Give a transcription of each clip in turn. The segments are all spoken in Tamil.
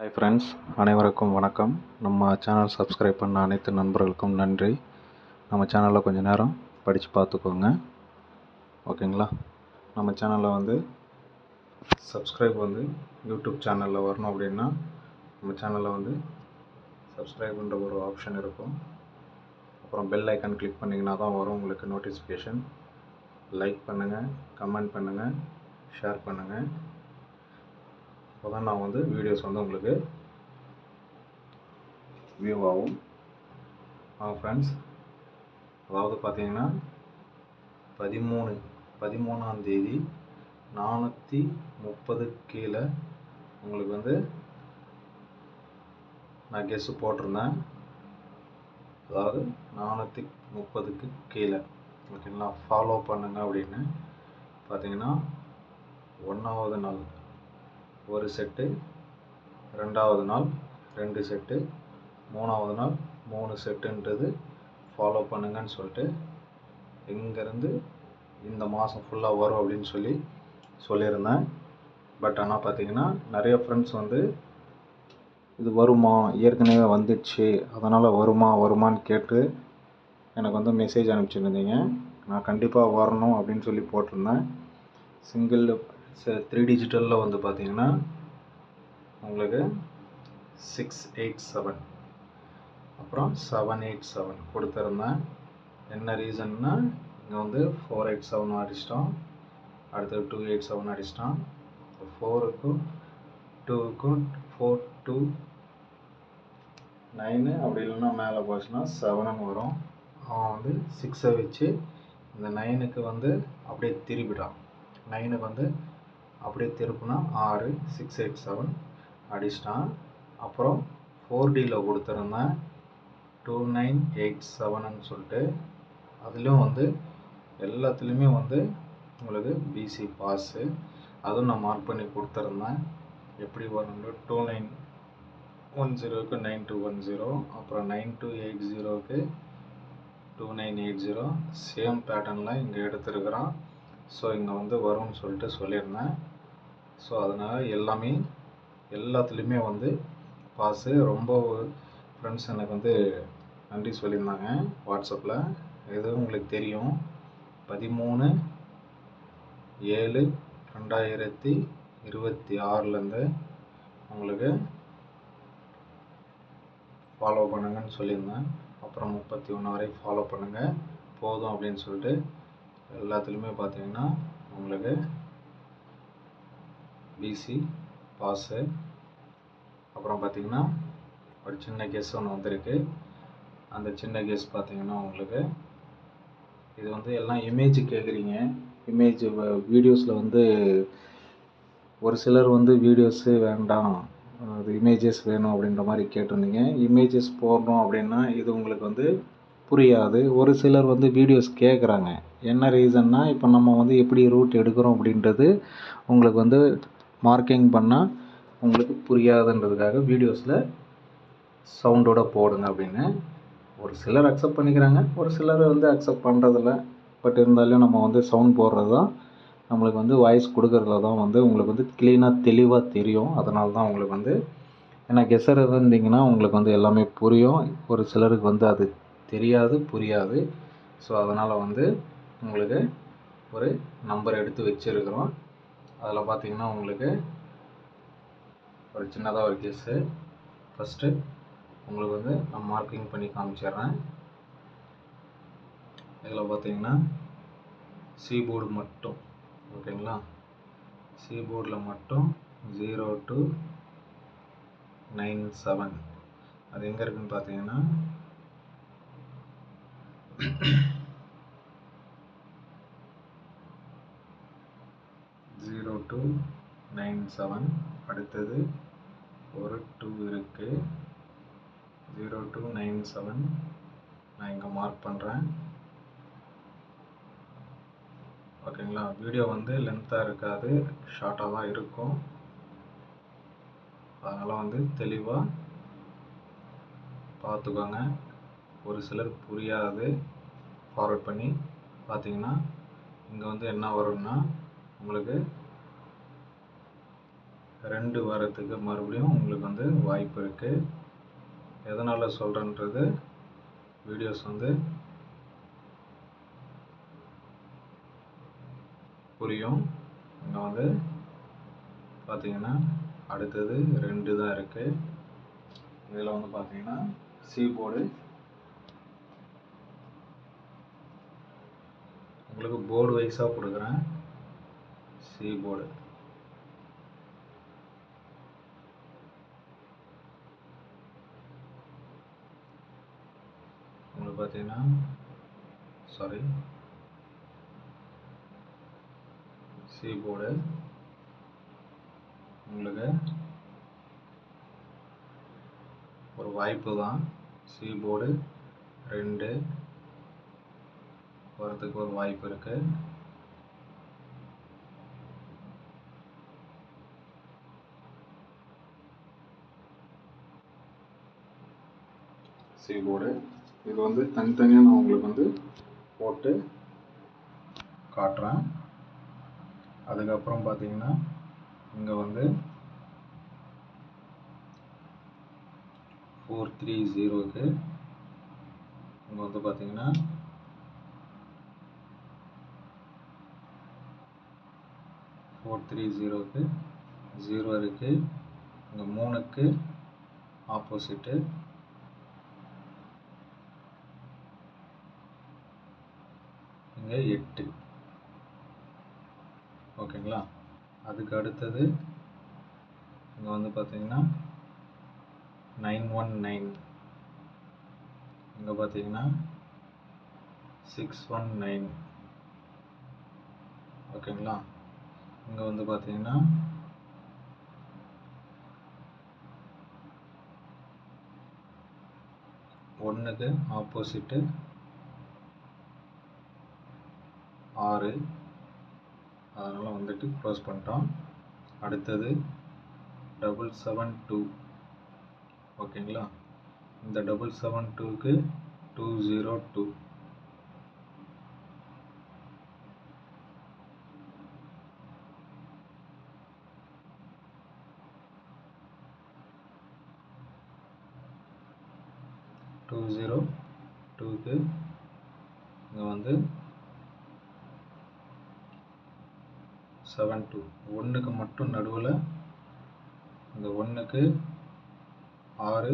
ஹாய் ஃப்ரெண்ட்ஸ், அனைவருக்கும் வணக்கம். நம்ம சேனல் சப்ஸ்கிரைப் பண்ண அனைத்து நண்பர்களுக்கும் நன்றி. நம்ம சேனலில் கொஞ்சம் நேரம் படித்து பார்த்துக்கோங்க, ஓகேங்களா? நம்ம சேனலில் சப்ஸ்கிரைப் யூடியூப் சேனலில் வரணும் அப்படின்னா நம்ம சேனலில் சப்ஸ்கிரைப்ன்ற ஒரு ஆப்ஷன் இருக்கும். அப்புறம் பெல் ஐக்கான் கிளிக் பண்ணிங்கன்னா தான் வரும் உங்களுக்கு நோட்டிஃபிகேஷன். லைக் பண்ணுங்கள், கமெண்ட் பண்ணுங்கள், ஷேர் பண்ணுங்கள். அப்போ தான் நான் வீடியோஸ் உங்களுக்கு வியூ ஆகும். ஃப்ரெண்ட்ஸ், அதாவது பார்த்தீங்கன்னா 13ஆம் தேதி 430 கீழே உங்களுக்கு நான் கெஸ்ஸு போட்டிருந்தேன். அதாவது 430க்கு கீழே, ஓகேங்களா? ஃபாலோ பண்ணுங்க அப்படின்னு பார்த்தீங்கன்னா 1வது நாள் ஒரு செட்டு, 2வது நாள் 2 செட்டு, 3வது நாள் 3 செட்டுன்றது ஃபாலோ பண்ணுங்கன்னு சொல்லிட்டு இங்கேருந்து இந்த மாதம் ஃபுல்லாக வரும் அப்படின்னு சொல்லியிருந்தேன். பட் ஆனால் பார்த்தீங்கன்னா நிறைய ஃப்ரெண்ட்ஸ் இது வருமா, ஏற்கனவே வந்துடுச்சு அதனால் வருமான்னு கேட்டு எனக்கு மெசேஜ் அனுப்பிச்சிருந்தீங்க. நான் கண்டிப்பாக வரணும் அப்படின்னு சொல்லி போட்டிருந்தேன். சிங்கிள் 3 டிஜிட்டலில் பார்த்தீங்கன்னா உங்களுக்கு 687 அப்புறம் 787 கொடுத்துருந்தேன். என்ன ரீசன்னா இங்கே 487 அடிச்சிட்டோம், அடுத்தது 287 அடிச்சிட்டான். 4க்கும் 2க்கும் 4 2 9 அப்படி இல்லைன்னா மேலே போச்சுன்னா 7ன்னு வரும். அவன் 6 வச்சு இந்த 9க்கு அப்படியே திருப்பிட்டான். 9க்கு அப்படியே திருப்பினா 6 687 அடிச்சிட்டான். அப்புறம் 4Dயில் கொடுத்துருந்தேன் 2987ன்னு சொல்லிட்டு. அதுலேயும் எல்லாத்துலேயுமே உங்களுக்கு பிசி பாஸு, அதுவும் நான் மார்க் பண்ணி கொடுத்துருந்தேன். எப்படி வரணும்னு 2910க்கு 9210, அப்புறம் 9280க்கு 2980 சேம் பேட்டர்னில் இங்கே எடுத்துருக்குறான். ஸோ இங்கே வரும்னு சொல்லிட்டு சொல்லியிருந்தேன். ஸோ அதனால் எல்லாத்துலேயுமே பாஸு. ரொம்ப ஃப்ரெண்ட்ஸ் எனக்கு நன்றி சொல்லியிருந்தாங்க வாட்ஸ்அப்பில். இது உங்களுக்கு தெரியும், 13/7/2026 உங்களுக்கு ஃபாலோ பண்ணுங்கன்னு சொல்லியிருந்தேன். அப்புறம் 31 வரை ஃபாலோ பண்ணுங்கள் போதும் அப்படின்னு சொல்லிட்டு எல்லாத்துலேயுமே பார்த்தீங்கன்னா உங்களுக்கு பிசி பாஸு. அப்புறம் பார்த்தீங்கன்னா ஒரு சின்ன கெஸ் ஒன்று வந்திருக்கு. அந்த சின்ன கெஸ் பார்த்தீங்கன்னா உங்களுக்கு இது எல்லாம் இமேஜ் கேட்குறீங்க. இமேஜ் வீடியோஸில் ஒரு சிலர் வீடியோஸு வேண்டாம், அது இமேஜஸ் வேணும் அப்படின்ற மாதிரி கேட்டிருந்தீங்க. இமேஜஸ் போடணும் அப்படின்னா இது உங்களுக்கு புரியாது. ஒரு சிலர் வீடியோஸ் கேட்குறாங்க. என்ன ரீசன்னா, இப்போ நம்ம எப்படி ரூட் எடுக்கிறோம் அப்படின்றது உங்களுக்கு மார்க்கிங் பண்ணால் உங்களுக்கு புரியாதுன்றதுக்காக வீடியோஸில் சவுண்டோடு போடுங்க அப்படின்னு. ஒரு சிலர் அக்செப்ட் பண்ணிக்கிறாங்க, ஒரு சிலர் அக்செப்ட் பண்ணுறதில்ல. பட் இருந்தாலும் நம்ம சவுண்ட் போடுறது தான் நம்மளுக்கு வாய்ஸ் கொடுக்கறதுல தான் உங்களுக்கு க்ளீனாக தெளிவாக தெரியும். அதனால தான் உங்களுக்கு ஏன்னா கெஸ்ஸர் இருந்தீங்கன்னா உங்களுக்கு எல்லாமே புரியும். ஒரு சிலருக்கு அது தெரியாது, புரியாது. ஸோ அதனால் உங்களுக்கு ஒரு நம்பர் எடுத்து வச்சுருக்கிறோம். அதில் பார்த்தீங்கன்னா உங்களுக்கு ஒரு சின்னதாக ஒரு கெஸ்ஸு. ஃபஸ்ட்டு உங்களுக்கு நான் மார்க்கிங் பண்ணி காமிச்சிடுறேன். இதில் பார்த்தீங்கன்னா சீபோர்டு மட்டும், ஓகேங்களா? சீபோர்டில் மட்டும் 0 to 97 அது எங்கே இருக்குதுன்னு பார்த்தீங்கன்னா 0 to 97. அடுத்தது ஒரு 2 இருக்குது. 0 to 97 நான் இங்கே மார்க் பண்ணுறேன், ஓகேங்களா? வீடியோ லென்த்தாக இருக்காது, ஷார்ட்டாக தான் இருக்கும். அதனால் தெளிவாக பார்த்துக்கோங்க. ஒரு சிலர் புரியாது. ஃபார்வர்ட் பண்ணி பார்த்தீங்கன்னா இங்கே என்ன வரும்னா உங்களுக்கு 2 வரத்துக்கு மறுபடியும் உங்களுக்கு வந்து வாய்ப்பு இருக்குது. எதனால் சொல்கிறேன்றது வீடியோஸ் வந்து புரியும். இங்கே வந்து பார்த்தீங்கன்னா அடுத்தது 2 தான் இருக்குது. இதில் வந்து பார்த்தீங்கன்னா சி போர்டு உங்களுக்கு போர்டு வைஸாக கொடுக்குறேன். சி போர்டு உங்களுக்கு பார்த்தீங்கன்னா சி போர்டு உங்களுக்கு ஒரு வாய்ப்பு தான். சி போர்டு 2 வரதுக்கு ஒரு வாய்ப்பு இருக்குது. சி போர்டு இது வந்து தனித்தனியாக நான் உங்களுக்கு வந்து போட்டு காட்டுறேன். அதுக்கப்புறம் பார்த்தீங்கன்னா இங்கே வந்து 430க்கு இங்கே வந்து பார்த்தீங்கன்னா 430க்கு 0 இருக்குது. இங்கே 3க்கு ஆப்போசிட்டு இங்கே 8. ஓகேங்களா. அதுக்கு அடுத்தது இங்கே வந்து பார்த்தீங்கன்னா 919 இங்கே பார்த்தீங்கன்னா 619. ஓகேங்களா. இங்கே வந்து பார்த்தீங்கன்னா 1க்கு ஆப்போசிட்டு 6. அதனால் வந்துட்டு க்ளோஸ் பண்ணிட்டோம். அடுத்தது 772. ஓகேங்களா. இந்த 772க்கு 202. க்கு இங்கே வந்து 72. 1க்கு மட்டும் நடுவில் இந்த 1க்கு 6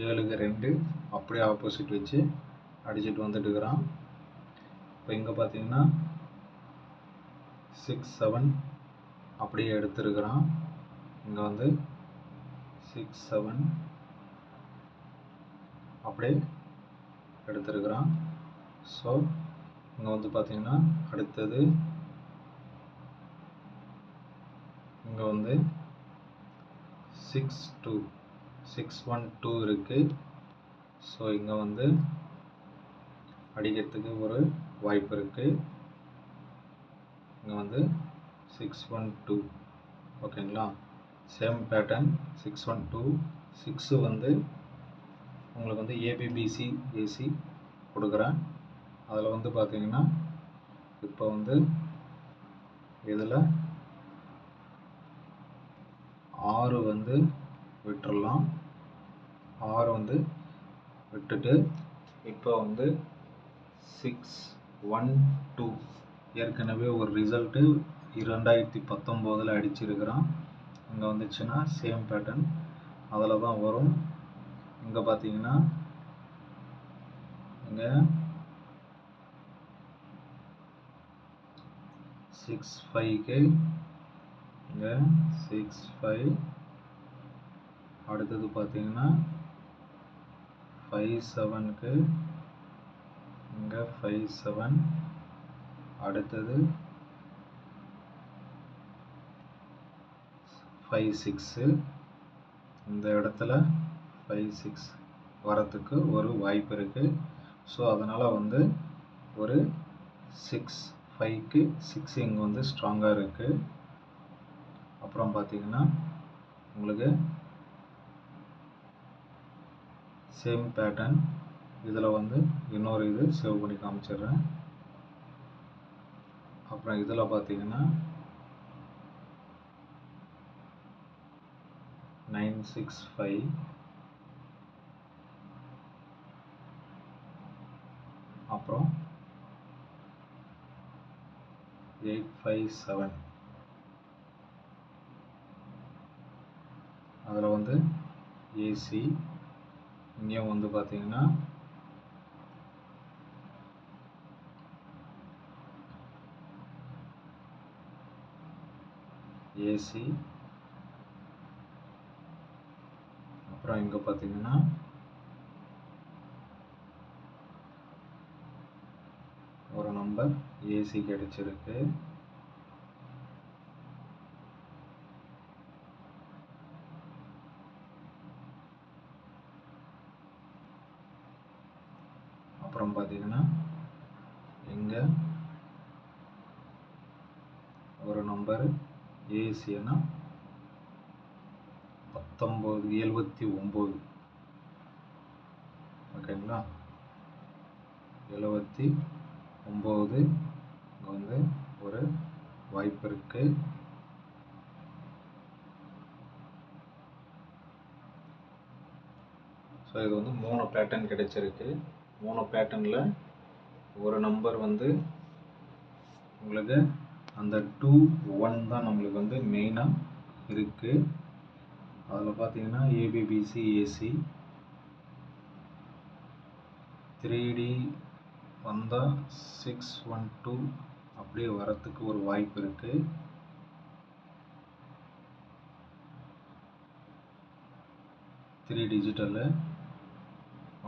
7க்கு 2 அப்படியே ஆப்போசிட் வச்சு அடிச்சுட்டு வந்துட்டு இருக்கிறான். இப்போ இங்கே பார்த்தீங்கன்னா 6 7 அப்படியே எடுத்துருக்கிறான். இங்கே வந்து 6 7 அப்படியே எடுத்துருக்கிறான். ஸோ இங்கே வந்து பார்த்தீங்கன்னா அடுத்தது இங்கே வந்து 612 இருக்குது. ஸோ இங்கே வந்து அடிக்கிறதுக்கு ஒரு வாய்ப்பு இருக்குது. இங்கே வந்து 612. ஓகேங்களா. Same pattern 612. 6 வந்து உங்களுக்கு வந்து ஏபிபிசி ஏசி கொடுக்குறேன். அதில் வந்து பார்த்தீங்கன்னா இப்போ வந்து இதில் 6 வந்து விட்டுறலாம். 6 வந்து விட்டுட்டு இப்போ வந்து 612 ஏற்கனவே ஒரு ரிசல்ட்டு 2019 அடிச்சிருக்கிறான். இங்கே வந்துச்சுன்னா சேம் பேட்டர்ன் அதில் தான் வரும். இங்கே பார்த்தீங்கன்னா இங்கே 65க்கு இங்கே 65. அடுத்தது பார்த்தீங்கன்னா 57க்கு இங்கே 57. அடுத்தது 56. இந்த இடத்துல 56 வரத்துக்கு ஒரு வாய்ப்பு இருக்குது. ஸோ அதனால் வந்து ஒரு 65க்கு 6 இங்கே வந்து ஸ்ட்ராங்காக இருக்குது. அப்புறம் பார்த்தீங்கன்னா உங்களுக்கு சேம் பேட்டர்ன் இதில் வந்து இன்னொரு இது சேவ் பண்ணி காமிச்சிடுறேன். அப்புறம் இதில் பார்த்தீங்கன்னா 965 அப்புறம் 857 அதில் வந்து ஏசி இங்கேயும் வந்து பார்த்தீங்கன்னா ஏசி அப்புறம் இங்கே பார்த்தீங்கன்னா ஒரு நம்பர் ஏசி கிடைச்சிருக்கு. அப்புறம் பார்த்தீங்கன்னா இங்கே ஒரு நம்பர் ஏசினா 1979 ஓகேங்களா. 79 இங்கே வந்து ஒரு வாய்ப்பு இருக்கு. ஸோ இது வந்து 3 பேட்டர்ன் கிடைச்சிருக்கு. 3 பேட்டர்னில் ஒரு நம்பர் வந்து உங்களுக்கு அந்த 2 1 தான் நம்மளுக்கு வந்து மெயினாக இருக்குது. அதில் பார்த்தீங்கன்னா ஏபிபிசி ஏசி 3D வந்தால் 612 அப்படியே வரத்துக்கு ஒரு வாய்ப்பு இருக்குது. த்ரீ டிஜிட்டலு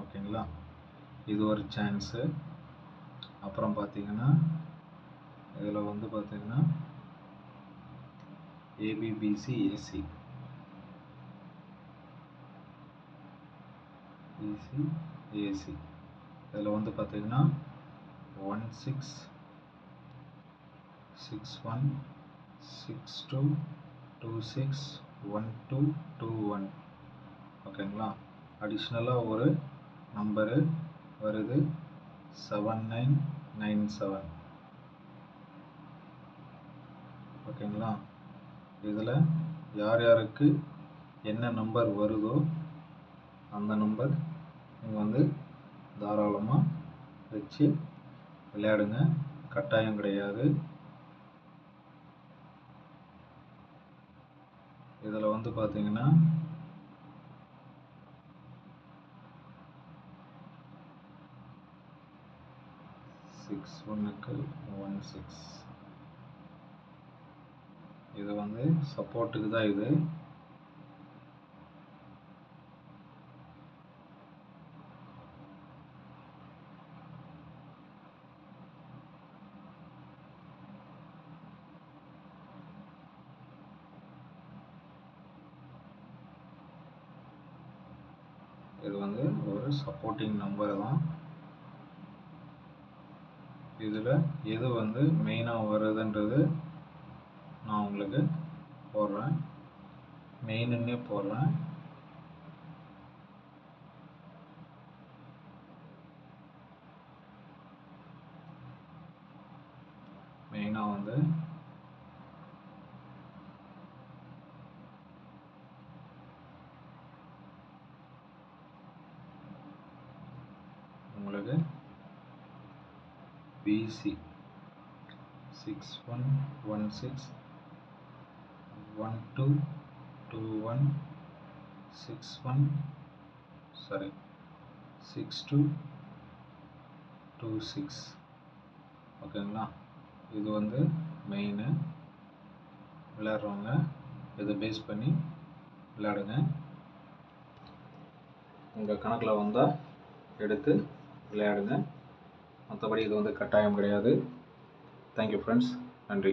ஓகேங்களா, இது ஒரு சான்ஸு. அப்புறம் பார்த்தீங்கன்னா இதில் வந்து பார்த்தீங்கன்னா ஏபிபிசி ஏசி ஏசி இதில் வந்து பார்த்தீங்கன்னா 166162261221 ஓகேங்களா. அடிஷ்னலாக ஒரு நம்பரு வருது 7997 ஓகேங்களா. இதில் யார் யாருக்கு என்ன நம்பர் வருதோ அந்த நம்பர் நீங்கள் வந்து தாராளமாக வச்சு விளையாடுங்க, கட்டாயம் கிடையாது. இதில் வந்து பார்த்தீங்கன்னா 61க்கு 16 இது வந்து சப்போர்ட்டுக்கு தான். இது வந்து ஒரு சப்போர்ட்டிங் நம்பர் தான். இதில் எது வந்து மெயினாக வருதுன்றது நான் உங்களுக்கு போடுறேன், மெயினுன்னே போடுறேன். மெயினாக வந்து உங்களுக்கு பிசி 6126 ஓகேங்களா. இது வந்து மெயினு. விளையாடுறவங்க இதை பேஸ் பண்ணி விளையாடுங்க. உங்கள் கணக்கில் வந்தால் எடுத்து விளையாடுங்க, மற்றபடி இது வந்து கட்டாயம் கிடையாது. தேங்க்யூ ஃப்ரெண்ட்ஸ், நன்றி.